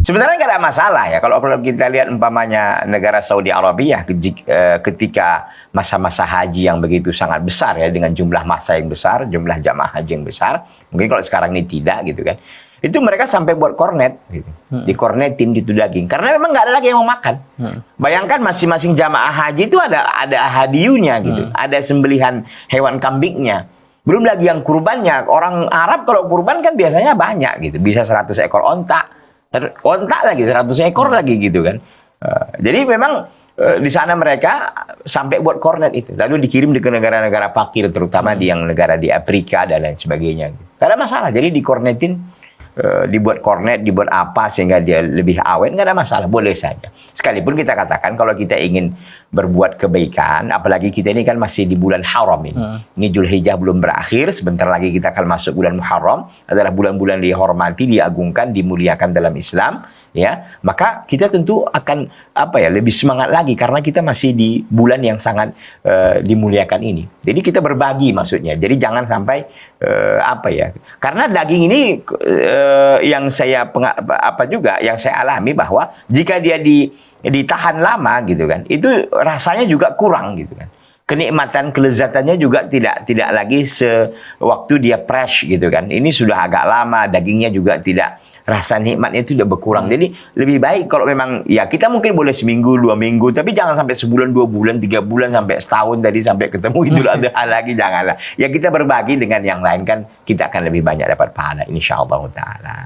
Sebenarnya nggak ada masalah ya kalau kita lihat umpamanya negara Saudi Arabia ketika masa-masa haji yang begitu sangat besar ya, dengan jumlah massa yang besar, jumlah jamaah haji yang besar. Mungkin kalau sekarang ini tidak gitu kan. Itu mereka sampai buat kornet gitu. Dikornetin itu daging karena memang nggak ada lagi yang mau makan. Bayangkan masing-masing jamaah haji itu ada hadiunya gitu. Ada sembelihan hewan kambingnya. Belum lagi yang kurbannya. Orang Arab kalau kurban kan biasanya banyak gitu. Bisa 100 ekor onta. Ontak lagi 100 ekor lagi gitu kan. Jadi memang di sana mereka sampai buat kornet itu, lalu dikirim ke negara-negara fakir, terutama di yang negara di Afrika dan lain sebagainya. Gak ada masalah, jadi dikornetin, dibuat kornet, dibuat apa sehingga dia lebih awet, nggak ada masalah, boleh saja. Sekalipun kita katakan kalau kita ingin berbuat kebaikan, apalagi kita ini kan masih di bulan haram ini. Ini Zulhijjah belum berakhir, sebentar lagi kita akan masuk bulan Muharram, adalah bulan-bulan dihormati, diagungkan, dimuliakan dalam Islam. Ya, maka kita tentu akan lebih semangat lagi karena kita masih di bulan yang sangat dimuliakan ini. Jadi kita berbagi maksudnya. Jadi jangan sampai karena daging ini yang saya yang saya alami bahwa jika dia ditahan lama gitu kan, itu rasanya juga kurang gitu kan. Kenikmatan, kelezatannya juga tidak lagi sewaktu dia fresh gitu kan. Ini sudah agak lama, dagingnya juga tidak, rasa nikmatnya itu udah berkurang. Jadi lebih baik kalau memang ya kita mungkin boleh seminggu, 2 minggu, tapi jangan sampai sebulan, 2 bulan, 3 bulan, sampai setahun tadi sampai ketemu Idul Adha lagi, janganlah. Ya kita berbagi dengan yang lain kan kita akan lebih banyak dapat pahala insyaallah taala.